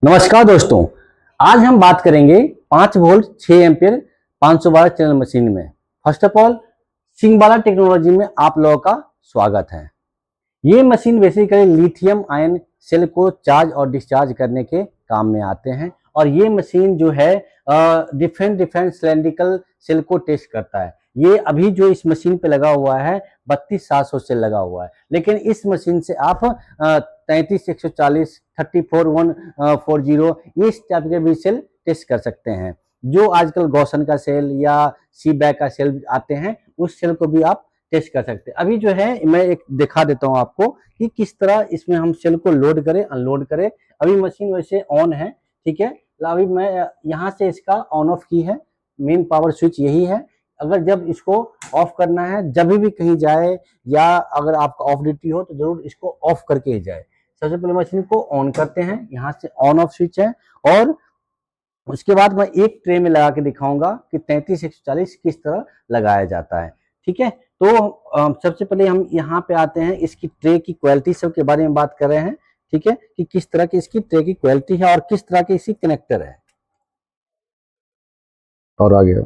नमस्कार दोस्तों। आज हम बात करेंगे 5 वोल्ट 6 एम्पियर 512 चैनल मशीन में। फर्स्ट ऑफ ऑल सिंगबाला टेक्नोलॉजी में आप लोगों का स्वागत है। ये machine basically lithium ion cell को चार्ज और डिस्चार्ज करने के काम में आते हैं और ये मशीन जो है डिफरेंट सिलेंड्रिकल सेल को टेस्ट करता है। ये अभी जो इस मशीन पे लगा हुआ है 32700 सेल लगा हुआ है, लेकिन इस मशीन से आप 33140 34140 इस टाइप के भी सेल टेस्ट कर सकते हैं। जो आजकल गॉसन का सेल या सी बैक का सेल आते हैं उस सेल को भी आप टेस्ट कर सकते हैं। अभी जो है मैं एक दिखा देता हूं आपको कि किस तरह इसमें हम सेल को लोड करें अनलोड करें। अभी मशीन वैसे ऑन है, ठीक है। अभी मैं यहाँ से इसका ऑन ऑफ की है, मेन पावर स्विच यही है। अगर जब इसको ऑफ करना है, जब भी कहीं जाए या अगर आपका ऑफ ड्यूटी हो तो जरूर इसको ऑफ करके ही जाए। सबसे पहले मशीन को ऑन करते हैं, यहाँ से ऑन ऑफ स्विच है और उसके बाद मैं एक ट्रे में लगा के दिखाऊंगा कि 33 140 किस तरह लगाया जाता है, ठीक है। तो सबसे पहले हम यहाँ पे आते हैं, इसकी ट्रे की क्वालिटी सब के बारे में बात कर रहे हैं, ठीक है, कि किस तरह की इसकी ट्रे की क्वालिटी है और किस तरह के इसकी कनेक्टर है। और आगे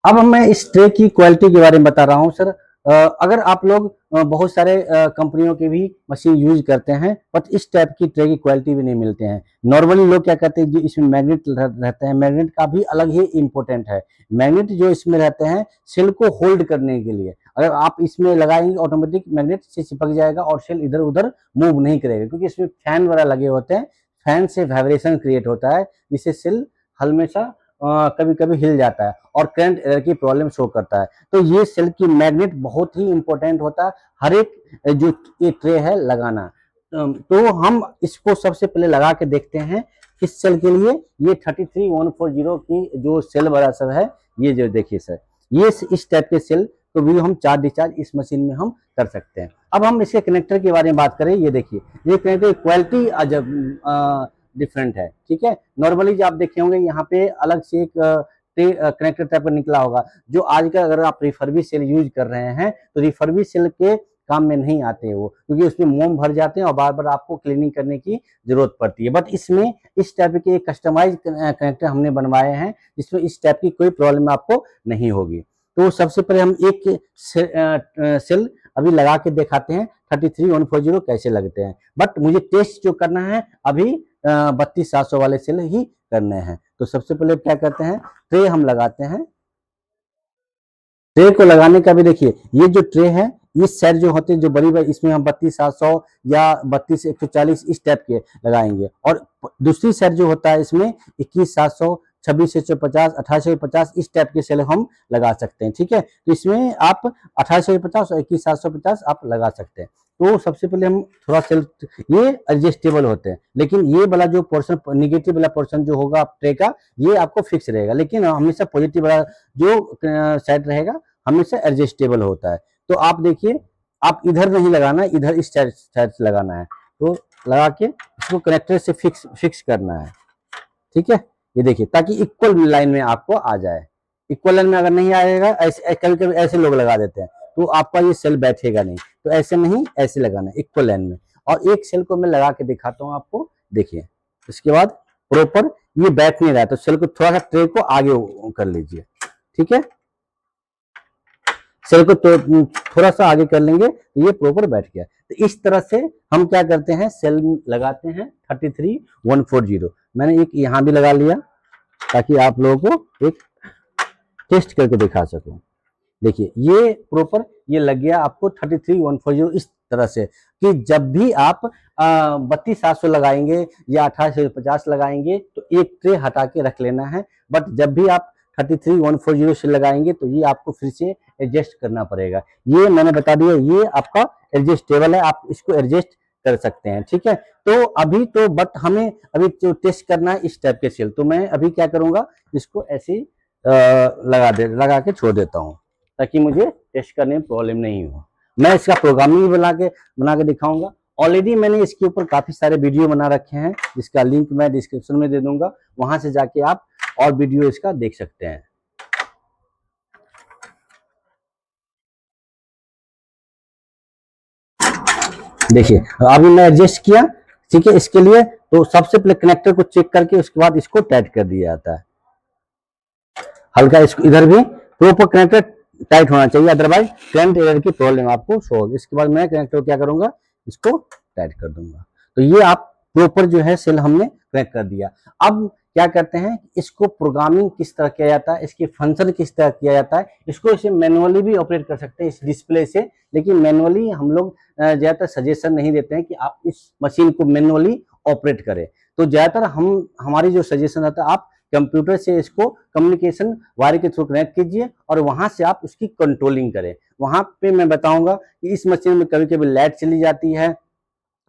अब मैं इस ट्रे की क्वालिटी के बारे में बता रहा हूँ सर। अगर आप लोग बहुत सारे कंपनियों के भी मशीन यूज करते हैं बट इस टाइप की ट्रे की क्वालिटी भी नहीं मिलते हैं। नॉर्मली लोग क्या कहते हैं, जो इसमें मैग्नेट रहते हैं, मैग्नेट का भी अलग ही इंपॉर्टेंट है। मैग्नेट जो इसमें रहते हैं सेल को होल्ड करने के लिए, अगर आप इसमें लगाएंगे ऑटोमेटिक मैग्नेट से चिपक जाएगा और सेल इधर उधर मूव नहीं करेगा, क्योंकि इसमें फैन वगैरह लगे होते हैं। फैन से वाइब्रेशन क्रिएट होता है जिससे सेल हमेशा कभी कभी हिल जाता है और करंट एरर की प्रॉब्लम शो करता है। तो ये सेल की मैग्नेट बहुत ही इंपॉर्टेंट होता है हर एक जो ये ट्रे है लगाना। तो हम इसको सबसे पहले लगा के देखते हैं किस सेल के लिए। ये 33140 की जो सेल बड़ा सब है, ये जो देखिए सर, ये इस टाइप के सेल तो भी हम चार्ज डिस्चार्ज इस मशीन में हम कर सकते हैं। अब हम इसके कनेक्टर के बारे में बात करें, ये देखिए ये कनेक्टर क्वालिटी डिफरेंट है, ठीक है। नॉर्मली जो आप देखे होंगे यहाँ पे अलग से एक कनेक्टर टाइप का निकला होगा, जो आज का अगर आप रिफर्बिश सेल यूज कर रहे हैं तो रिफर्बिश सेल के काम में नहीं आते वो, क्योंकि उसमें मोम भर जाते हैं और बार बार आपको क्लीनिंग करने की जरूरत पड़ती है। बट इसमें इस टाइप के कस्टमाइज कनेक्टर हमने बनवाए हैं जिसमें इस टाइप की कोई प्रॉब्लम आपको नहीं होगी। तो सबसे पहले हम एक सेल अभी लगा के दिखाते हैं 33140 कैसे लगते हैं। बट मुझे टेस्ट जो करना है अभी 32700 वाले सेल ही करने हैं। तो सबसे पहले क्या करते हैं, ट्रे हम लगाते हैं। ट्रे को लगाने का भी देखिए, ये जो ट्रे है इस साइड जो होते हैं जो बड़ी बड़ी, इसमें हम 32700 या 32140 इस टाइप के लगाएंगे और दूसरी साइड जो होता है इसमें 21700 26150 2850 इस टाइप के सेल हम लगा सकते हैं, ठीक है। तो इसमें आप 2850 और 21750 आप लगा सकते हैं। तो सबसे पहले हम थोड़ा सेल, ये एडजस्टेबल होते हैं, लेकिन ये वाला जो पोर्शन निगेटिव वाला पोर्शन जो होगा आप ट्रे का, ये आपको फिक्स रहेगा, लेकिन हमेशा पॉजिटिव वाला जो साइड रहेगा हमेशा एडजस्टेबल होता है। तो आप देखिए, आप इधर नहीं लगाना, इधर इस साइड से लगाना है। तो लगा के इसको कनेक्टर से फिक्स करना है, ठीक है। ये देखिए ताकि इक्वल लाइन में आपको आ जाए। इक्वल लाइन में अगर नहीं आएगा, ऐसे कभी कभी ऐसे लोग लगा देते हैं तो आपका ये सेल बैठेगा नहीं। तो ऐसे नहीं, ऐसे लगाना है इक्वल लाइन में। और एक सेल को मैं लगा के दिखाता हूँ आपको, देखिए। उसके बाद प्रॉपर ये बैठ नहीं रहा तो सेल को थोड़ा सा ट्रे को आगे कर लीजिए, ठीक है। सेल को तो थोड़ा सा आगे कर लेंगे तो ये प्रॉपर बैठ गया। तो इस तरह से हम क्या करते हैं, सेल लगाते हैं 33140। मैंने एक यहाँ भी लगा लिया ताकि आप लोगों को एक टेस्ट करके दिखा सकूं। देखिए ये प्रॉपर ये लग गया आपको 33140 इस तरह से, कि जब भी आप 32700 लगाएंगे या 2850 लगाएंगे तो एक ट्रे हटा के रख लेना है। बट जब भी आप 33140 से लगाएंगे तो ये आपको फिर से एडजस्ट करना पड़ेगा। ये मैंने बता दिया, ये आपका एडजस्टेबल है, आप इसको एडजस्ट कर सकते हैं, ठीक है। तो अभी तो बट हमें अभी जो टेस्ट करना है इस टाइप के सेल, तो मैं अभी क्या करूंगा, इसको ऐसे ही लगा के छोड़ देता हूँ ताकि मुझे टेस्ट करने में प्रॉब्लम नहीं हो। मैं इसका प्रोग्रामिंग बना के दिखाऊंगा। ऑलरेडी मैंने इसके ऊपर काफी सारे वीडियो बना रखे हैं जिसका लिंक मैं डिस्क्रिप्शन में दे दूंगा, वहां से जाके आप और वीडियो इसका देख सकते हैं। देखिए अभी मैं एडजस्ट किया, ठीक है। इसके लिए तो सबसे पहले कनेक्टर को चेक करके उसके बाद इसको टाइट कर दिया जाता है। हल्का इसको इधर भी प्रॉपर कनेक्टर टाइट होना चाहिए, अदरवाइज करंट एरर की प्रॉब्लम आपको शो होगी। इसके बाद मैं कनेक्टर को क्या करूंगा, इसको टाइट कर दूंगा। तो ये आप प्रॉपर जो है सेल हमने कनेक्ट कर दिया। अब क्या करते हैं, इसको प्रोग्रामिंग किस तरह किया जाता है, इसकी फंक्शन किस तरह किया जाता है, इसको इसे मैनुअली भी ऑपरेट कर सकते हैं इस डिस्प्ले से। लेकिन मैनुअली हम लोग ज्यादातर सजेशन नहीं देते हैं कि आप इस मशीन को मैनुअली ऑपरेट करें। तो ज्यादातर हमारी जो सजेशन रहता है, आप कंप्यूटर से इसको कम्युनिकेशन वायर के थ्रू कनेक्ट कीजिए और वहां से आप उसकी कंट्रोलिंग करें। वहां पे मैं बताऊंगा कि इस मशीन में कभी कभी लाइट चली जाती है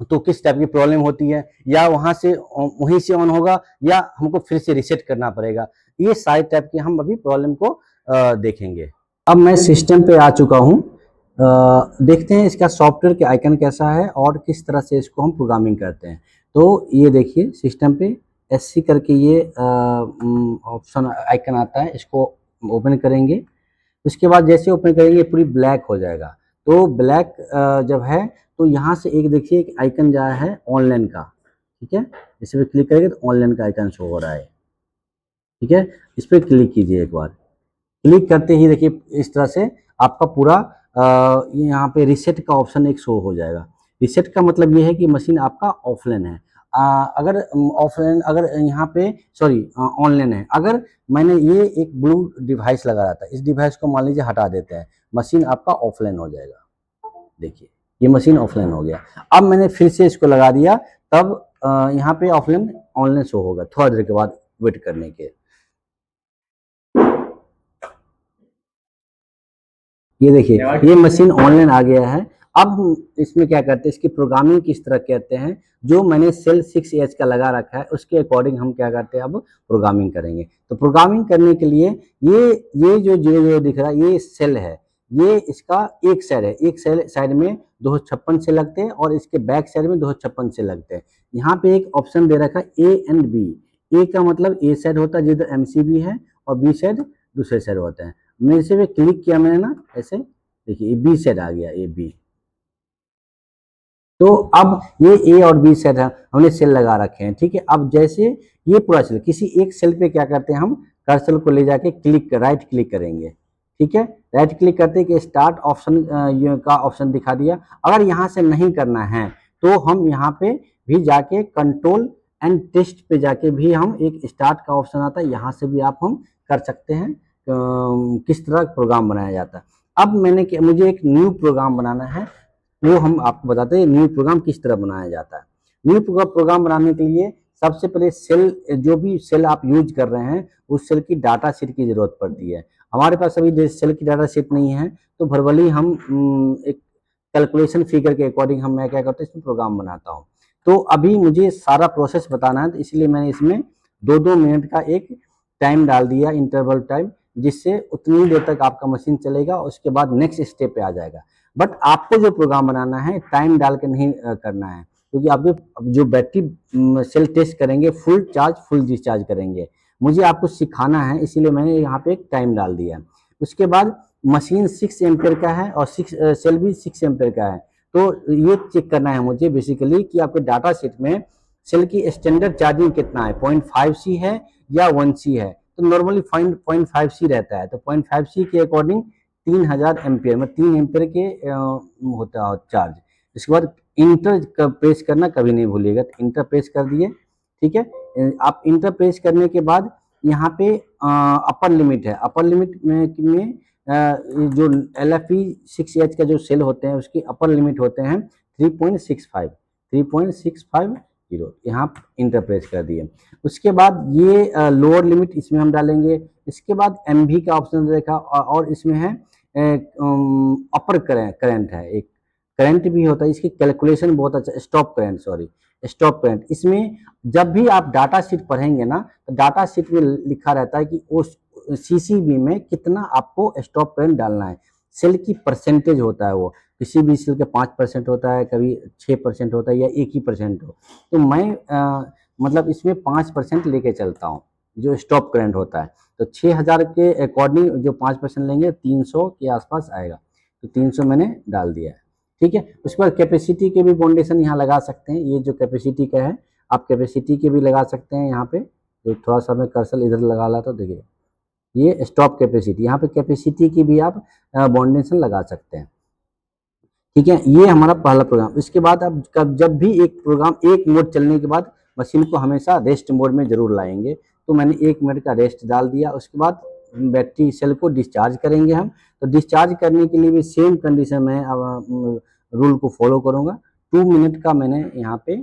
तो किस टाइप की प्रॉब्लम होती है, या वहां से वहीं से ऑन होगा या हमको फिर से रिसेट करना पड़ेगा। ये सारे टाइप के हम अभी प्रॉब्लम को देखेंगे। अब मैं सिस्टम पे आ चुका हूँ। देखते हैं इसका सॉफ्टवेयर के आइकन कैसा है और किस तरह से इसको हम प्रोग्रामिंग करते हैं। तो ये देखिए सिस्टम पे एससी करके ये ऑप्शन आइकन आता है, इसको ओपन करेंगे। उसके बाद जैसे ओपन करेंगे पूरी ब्लैक हो जाएगा। तो ब्लैक जब है तो यहाँ से एक देखिए एक आइकन जा है ऑनलाइन का, ठीक है। इस पर क्लिक करेंगे तो ऑनलाइन का आइकन शो हो रहा है, ठीक है। इस पर क्लिक कीजिए एक बार। क्लिक करते ही देखिए इस तरह से आपका पूरा यहाँ पे रीसेट का ऑप्शन एक शो हो जाएगा। रीसेट का मतलब ये है कि मशीन आपका ऑफलाइन है। अगर ऑफलाइन, अगर यहाँ पे सॉरी ऑनलाइन है। अगर मैंने ये एक ब्लू डिवाइस लगा रहा था, इस डिवाइस को मान लीजिए हटा देते हैं, मशीन आपका ऑफलाइन हो जाएगा। देखिए ये मशीन ऑफलाइन हो गया। अब मैंने फिर से इसको लगा दिया, तब यहाँ पे ऑफलाइन ऑनलाइन शो होगा थोड़ा देर के बाद वेट करने के। ये देखिए ये मशीन ऑनलाइन आ गया है। अब इसमें क्या करते हैं, इसकी प्रोग्रामिंग किस तरह करते हैं, जो मैंने सेल 6H का लगा रखा है उसके अकॉर्डिंग हम क्या करते हैं अब प्रोग्रामिंग करेंगे। तो प्रोग्रामिंग करने के लिए ये जो 0 दिख रहा है ये सेल है, ये इसका एक साइड है। एक साइड में 256 से लगते हैं और इसके बैक साइड में 256 से लगते हैं। यहाँ पे एक ऑप्शन दे रखा है ए एंड बी। ए का मतलब ए साइड होता है जिधर एमसीबी है, और बी साइड दूसरे साइड होते हैं। मेरे से क्लिक किया मैंने ना ऐसे, देखिए ये बी सेट आ गया, ये बी। तो अब ये ए और बी सेट है, हमने सेल लगा रखे हैं, ठीक है। अब जैसे ये पूरा सेल, किसी एक सेल पे क्या करते हैं हम कर्सर को ले जाके राइट क्लिक करेंगे, ठीक है। राइट क्लिक करते कि स्टार्ट ऑप्शन का ऑप्शन दिखा दिया। अगर यहाँ से नहीं करना है तो हम यहाँ पे भी जाके कंट्रोल एंड टेस्ट पे जाके भी हम एक स्टार्ट का ऑप्शन आता है, यहाँ से भी आप हम कर सकते हैं किस तरह प्रोग्राम बनाया जाता है। अब मुझे एक न्यू प्रोग्राम बनाना है, वो हम आपको बताते हैं न्यू प्रोग्राम किस तरह बनाया जाता है। न्यू प्रोग्राम बनाने के लिए सबसे पहले सेल, जो भी सेल आप यूज कर रहे हैं उस सेल की डाटा शीट की जरूरत पड़ती है। हमारे पास अभी सेल की डाटा शीट नहीं है, तो वर्बली हम एक कैलकुलेशन फिगर के अकॉर्डिंग मैं क्या करता हूँ इसमें प्रोग्राम बनाता हूँ। तो अभी मुझे सारा प्रोसेस बताना है, तो इसलिए मैंने इसमें 2-2 मिनट का एक टाइम डाल दिया, इंटरवल टाइम, जिससे उतनी देर तक आपका मशीन चलेगा, उसके बाद नेक्स्ट स्टेप पे आ जाएगा। बट आपको जो प्रोग्राम बनाना है टाइम डाल के नहीं करना है, क्योंकि आप जो बैटरी सेल टेस्ट करेंगे फुल चार्ज फुल डिस्चार्ज करेंगे। मुझे आपको सिखाना है, इसीलिए मैंने यहाँ पे एक टाइम डाल दिया। उसके बाद मशीन 6 एम्पेयर का है और सेल भी 6 एम्पेयर का है। तो ये चेक करना है मुझे बेसिकली कि आपके डाटा शीट में सेल की स्टैंडर्ड चार्जिंग कितना है, 0.5C है या 1C है। तो नॉर्मली 0.5C रहता है, तो 0.5C के अकॉर्डिंग 3000 एम्पियर में 3 एम्पियर के होता है चार्ज। इसके बाद इंटर प्रेस करना कभी नहीं भूलिएगा, तो इंटर प्रेस कर दिए, ठीक है। आप इंटर प्रेस करने के बाद यहाँ पे अपर लिमिट है, अपर लिमिट में जो LFE 6H का जो सेल होते हैं उसकी अपर लिमिट होते हैं 3.65 यहाँ इंटर प्रेस कर दिए। उसके बाद ये लोअर लिमिट इसमें हम डालेंगे। इसके बाद MV का ऑप्शन देखा, और इसमें है अपर करंट है, एक करंट भी होता है, इसकी कैलकुलेशन बहुत अच्छा, स्टॉप करंट। इसमें जब भी आप डाटा शीट पढ़ेंगे ना, तो डाटा शीट में लिखा रहता है कि उस CCB में कितना आपको स्टॉप करंट डालना है। सेल की परसेंटेज होता है, वो किसी भी सेल के 5% होता है, कभी 6% होता है, या 1% हो। तो मैं मतलब इसमें 5% लेके चलता हूँ जो स्टॉप करंट होता है। तो 6000 के अकॉर्डिंग जो 5% लेंगे 300 के आसपास आएगा, तो 300 मैंने डाल दिया है, ठीक है। उसके बाद कैपेसिटी के भी फाउंडेशन यहाँ लगा सकते हैं, ये जो कैपेसिटी का है आप कैपेसिटी के भी लगा सकते हैं। यहाँ पे एक थोड़ा सा मैं कर्सर इधर लगा ला तो देखिए ये स्टॉप कैपेसिटी, यहाँ पे कैपेसिटी की भी आप बाउंडेशन लगा सकते हैं। ठीक है, ये हमारा पहला प्रोग्राम। इसके बाद आप जब भी एक प्रोग्राम एक मोड चलने के बाद मशीन को हमेशा रेस्ट मोड में जरूर लाएंगे। तो मैंने 1 मिनट का रेस्ट डाल दिया। उसके बाद बैटरी सेल को डिस्चार्ज करेंगे हम। तो डिस्चार्ज करने के लिए भी सेम कंडीशन में रूल को फॉलो करूंगा। 2 मिनट का मैंने यहाँ पे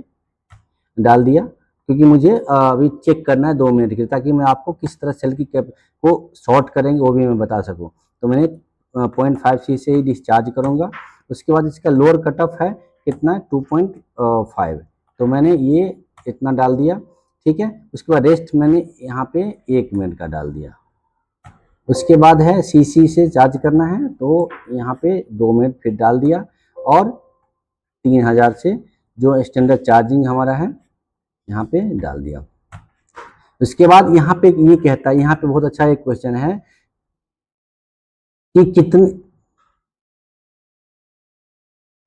डाल दिया, क्योंकि मुझे अभी चेक करना है 2 मिनट के, ताकि मैं आपको किस तरह सेल की कैप को शॉर्ट करेंगे वो भी मैं बता सकूं। तो मैंने 0.5 से ही डिस्चार्ज करूंगा। उसके बाद इसका लोअर कट ऑफ है कितना, 2.5। तो मैंने ये इतना डाल दिया। ठीक है, उसके बाद रेस्ट मैंने यहाँ पे 1 मिनट का डाल दिया। उसके बाद है सीसी से चार्ज करना है, तो यहाँ पे 2 मिनट फिर डाल दिया, और 3000 से जो स्टैंडर्ड चार्जिंग हमारा है यहाँ पे डाल दिया। उसके बाद यहाँ पे ये कहता है, यहाँ पे बहुत अच्छा एक क्वेश्चन है कि कितने,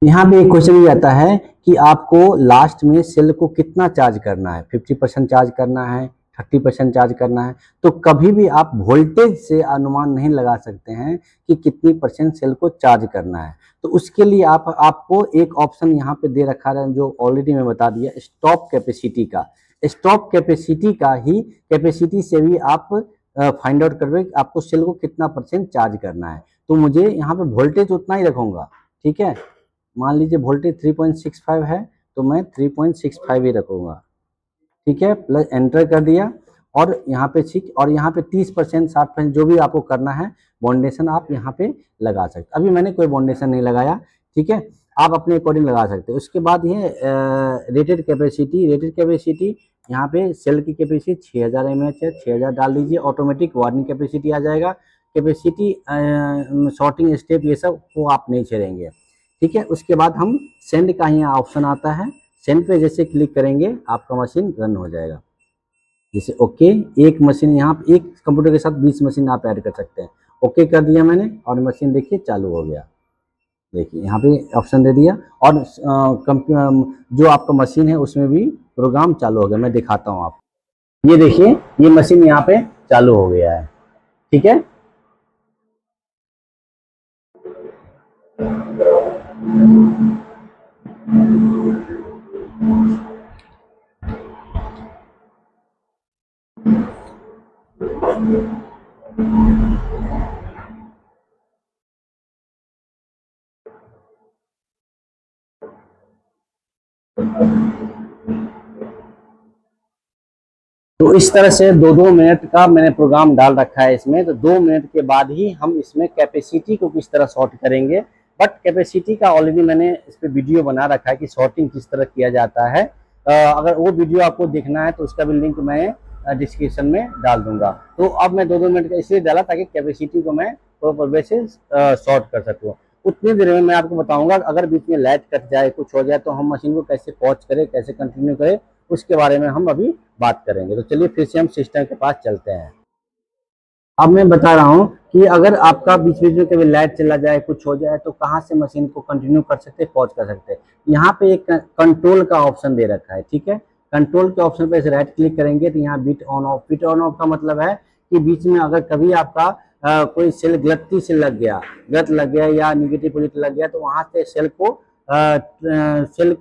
यहाँ पे एक क्वेश्चन ये आता है कि आपको लास्ट में सेल को कितना चार्ज करना है, 50% चार्ज करना है, 30% चार्ज करना है। तो कभी भी आप वोल्टेज से अनुमान नहीं लगा सकते हैं कि कितनी % सेल को चार्ज करना है। तो उसके लिए आपको एक ऑप्शन यहाँ पे दे रखा है, जो ऑलरेडी मैं बता दिया, स्टॉप कैपेसिटी का। स्टॉप कैपेसिटी का ही कैपेसिटी से भी आप फाइंड आउट करके आपको सेल को कितना % चार्ज करना है। तो मुझे यहाँ पे वोल्टेज उतना ही रखूंगा। ठीक है, मान लीजिए वोल्टेज 3.65 है, तो मैं 3.65 ही रखूंगा। ठीक है, प्लस एंटर कर दिया, और यहाँ पे ठीक, और यहाँ पे 30% 60% जो भी आपको करना है बाउंडेशन आप यहाँ पे लगा सकते। अभी मैंने कोई बाउंडेशन नहीं लगाया। ठीक है, आप अपने अकॉर्डिंग लगा सकते हैं। उसके बाद ये रेटेड कैपेसिटी यहाँ पे सेल की कैपेसिटी 6000 mAh है, 6000 डाल दीजिए। ऑटोमेटिक वार्निंग कैपेसिटी आ जाएगा। कैपेसिटी शॉर्टिंग स्टेप ये सब को आप नहीं छेड़ेंगे। ठीक है, उसके बाद हम सेंड का यहाँ ऑप्शन आता है, सेंड पे जैसे क्लिक करेंगे आपका मशीन रन हो जाएगा। जैसे ओके, एक मशीन यहाँ पे एक कंप्यूटर के साथ 20 मशीन आप ऐड कर सकते हैं। ओके कर दिया मैंने, और मशीन देखिए चालू हो गया। देखिए यहाँ पे ऑप्शन दे दिया, और जो आपका मशीन है उसमें भी प्रोग्राम चालू हो गया। मैं दिखाता हूँ आपको, ये देखिए ये मशीन यहाँ पे चालू हो गया है। ठीक है, तो इस तरह से 2-2 मिनट का मैंने प्रोग्राम डाल रखा है इसमें। तो 2 मिनट के बाद ही हम इसमें कैपेसिटी को किस तरह सॉर्ट करेंगे। बट कैपेसिटी का ऑलरेडी मैंने इस पर वीडियो बना रखा है कि सॉर्टिंग किस तरह किया जाता है। अगर वो वीडियो आपको देखना है तो उसका भी लिंक मैं डिस्क्रिप्शन में डाल दूंगा। तो अब मैं 2-2 मिनट का इसलिए डाला ताकि कैपेसिटी को मैं प्रॉपर वे से सॉर्ट कर सकूँ। उतनी देर में मैं आपको बताऊंगा, अगर बीच में लाइट कट जाए, कुछ हो जाए, तो हम मशीन को कैसे पॉज करें, कैसे कंटिन्यू करें, उसके बारे में हम अभी बात करेंगे। तो चलिए फिर से हम सिस्टम के पास चलते हैं। अब मैं बता रहा हूँ कि अगर आपका बीच बीच में कभी लाइट चला जाए, कुछ हो जाए, तो कहाँ से मशीन को कंटिन्यू कर सकते हैं, पॉज कर सकते हैं। यहाँ पे एक कंट्रोल का ऑप्शन दे रखा है। ठीक है, कंट्रोल के ऑप्शन पे राइट क्लिक करेंगे तो यहाँ bit on off. Bit on off का मतलब है कि बीच में अगर कभी आपका कोई सेल गलती से लग गया, गलत लग गया या निगेटिव पॉजिटिव लग गया, तो वहां से सेल को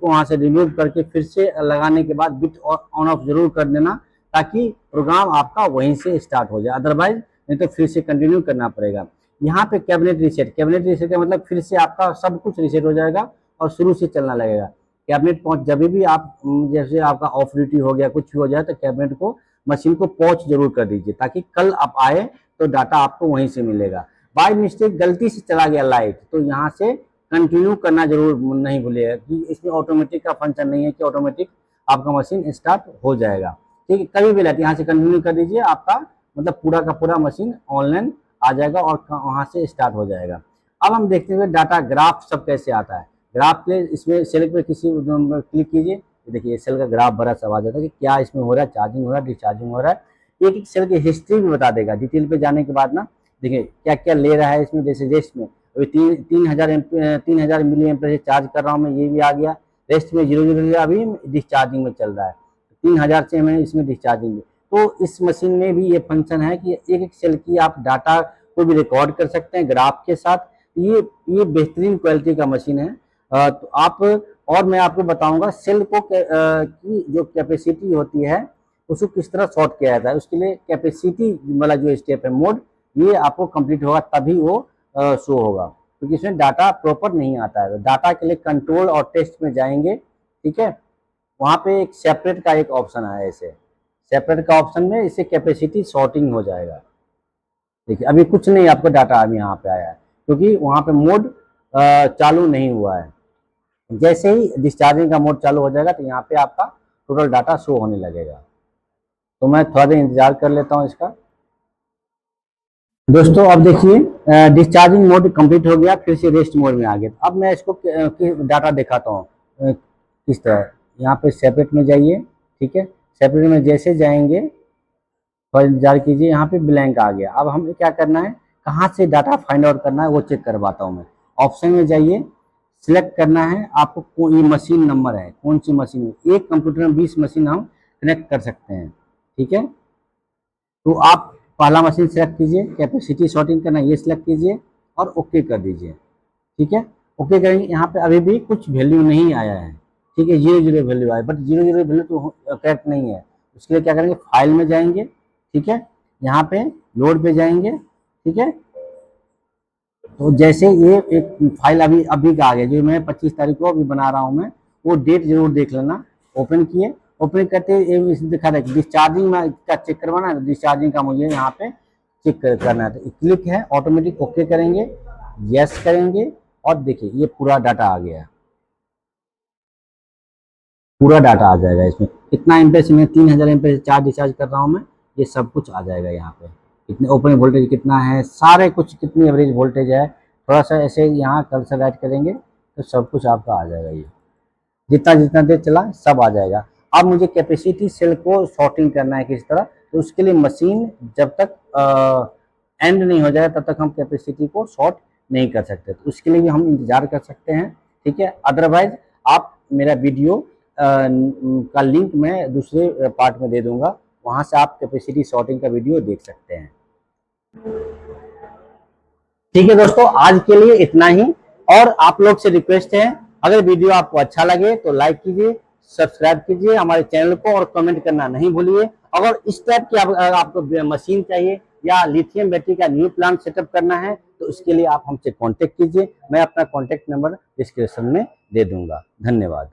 वहां से रिमूव करके फिर से लगाने के बाद बिट ऑन ऑफ जरूर कर देना, ताकि प्रोग्राम आपका वहीं से स्टार्ट हो जाए। अदरवाइज नहीं तो फिर से कंटिन्यू करना पड़ेगा। यहाँ पे कैबिनेट रीसेट का मतलब फिर से आपका सब कुछ रीसेट हो जाएगा और शुरू से चलना लगेगा। कैबिनेट पॉज जब भी आप जैसे आपका ऑफ ड्यूटी हो गया, कुछ भी हो जाए, तो कैबिनेट को मशीन को पॉज जरूर कर दीजिए, ताकि कल आप आए तो डाटा आपको वहीं से मिलेगा। बाय मिस्टेक गलती से चला गया लाइट, तो यहाँ से कंटिन्यू करना जरूर नहीं भूलिएगा, कि इसमें ऑटोमेटिक का फंक्शन नहीं है कि ऑटोमेटिक आपका मशीन स्टार्ट हो जाएगा। ठीक है, कभी भी लाइट यहाँ से कंटिन्यू कर दीजिए, आपका मतलब पूरा का पूरा मशीन ऑनलाइन आ जाएगा और वहां से स्टार्ट हो जाएगा। अब हम देखते हुए डाटा ग्राफ सब कैसे आता है। ग्राफ पे इसमें सेल पे किसी क्लिक कीजिए, देखिए सेल का ग्राफ बड़ा सा आ जाता है कि क्या इसमें हो रहा है, चार्जिंग हो रहा है, डिस्चार्जिंग हो रहा है। एक एक सेल की हिस्ट्री भी बता देगा। डिटेल पे जाने के बाद ना देखिए क्या क्या ले रहा है इसमें। जैसे रेस्ट में अभी 3000 मिली एम्पेयर से चार्ज कर रहा हूँ मैं, ये भी आ गया। रेस्ट में 0 अभी डिस्चार्जिंग में चल रहा है। 3000 से हमें इसमें डिस्चार्जिंग है। तो इस मशीन में भी ये फंक्शन है कि एक एक सेल की आप डाटा को भी रिकॉर्ड कर सकते हैं ग्राफ के साथ। ये बेहतरीन क्वालिटी का मशीन है। तो आप, और मैं आपको बताऊंगा सेल को की जो कैपेसिटी होती है उसको किस तरह सॉर्ट किया जाता है। उसके लिए कैपेसिटी वाला जो स्टेप है मोड, ये आपको कंप्लीट होगा तभी वो शो होगा, क्योंकि इसमें डाटा प्रॉपर नहीं आता है। डाटा के लिए कंट्रोल और टेस्ट में जाएंगे, ठीक है। वहाँ पे एक सेपरेट का एक ऑप्शन है, ऐसे सेपरेट का ऑप्शन में इसे कैपेसिटी सॉर्टिंग हो जाएगा। देखिए अभी कुछ नहीं आपको डाटा अभी यहाँ पे आया है, क्योंकि वहाँ पे मोड चालू नहीं हुआ है। जैसे ही डिस्चार्जिंग का मोड चालू हो जाएगा तो यहाँ पे आपका टोटल डाटा शो होने लगेगा। तो मैं थोड़ा देर इंतजार कर लेता हूँ इसका। दोस्तों अब देखिए डिस्चार्जिंग मोड कंप्लीट हो गया, फिर से रेस्ट मोड में आ गया। अब मैं इसको डाटा दिखाता हूँ किस तरह। यहाँ पे सेपरेट में जाइए, ठीक है। सेपरेट में जैसे जाएंगे, थोड़ा इंतजार कीजिए, यहाँ पे ब्लैंक आ गया। अब हमें क्या करना है, कहाँ से डाटा फाइंड आउट करना है वो चेक करवाता हूँ मैं। ऑप्शन में जाइए, सिलेक्ट करना है आपको, ये मशीन नंबर है कौन सी मशीन है। एक कंप्यूटर में 20 मशीन हम कनेक्ट कर सकते हैं, ठीक है। तो आप पहला मशीन सेलेक्ट कीजिए, कैपेसिटी सॉर्टिंग करना ये सिलेक्ट कीजिए और ओके कर दीजिए, ठीक है। ओके करेंगे, यहाँ पे अभी भी कुछ वैल्यू नहीं आया है, ठीक है। 0 वैल्यू आया, बट 0 वैल्यू तो करेक्ट नहीं है। उसके लिए क्या करेंगे, फाइल में जाएंगे, ठीक है। यहाँ पे लोड पे जाएंगे, ठीक है। तो जैसे ये एक फाइल अभी का आ गया, जो मैं 25 तारीख को अभी बना रहा हूँ मैं, वो डेट जरूर देख लेना। ओपन किए, ओपन करते दिखा रहा है डिस्चार्जिंग में का चेक करवाना है, डिस्चार्जिंग का मुझे यहाँ पे चेक करना है। तो क्लिक है, ऑटोमेटिक ओके करेंगे, यस करेंगे, और देखिए ये पूरा डाटा आ गया, पूरा डाटा आ जाएगा इसमें। कितना एम्पेयर से मैं 3000 एम्पेयर से चार्ज डिस्चार्ज कर रहा हूँ मैं, ये सब कुछ आ जाएगा यहाँ पे। कितने ओपन वोल्टेज कितना है, सारे कुछ, कितनी एवरेज वोल्टेज है। थोड़ा सा ऐसे यहाँ कर्सर राइट करेंगे तो सब कुछ आपका आ जाएगा। ये जितना जितना देर चला सब आ जाएगा। अब मुझे कैपेसिटी सेल को सॉर्टिंग करना है किस तरह, तो उसके लिए मशीन जब तक एंड नहीं हो जाए तब तक हम कैपेसिटी को शॉर्ट नहीं कर सकते। तो उसके लिए भी हम इंतजार कर सकते हैं, ठीक है। अदरवाइज आप मेरा वीडियो का लिंक मैं दूसरे पार्ट में दे दूंगा, वहां से आप कैपेसिटी सॉर्टिंग का वीडियो देख सकते हैं। ठीक है दोस्तों, आज के लिए इतना ही। और आप लोग से रिक्वेस्ट है, अगर वीडियो आपको अच्छा लगे तो लाइक कीजिए, सब्सक्राइब कीजिए हमारे चैनल को, और कमेंट करना नहीं भूलिए। अगर इस टाइप की आपको मशीन चाहिए या लिथियम बैटरी का न्यू प्लांट सेटअप करना है तो उसके लिए आप हमसे कांटेक्ट कीजिए। मैं अपना कांटेक्ट नंबर डिस्क्रिप्शन में दे दूंगा। धन्यवाद।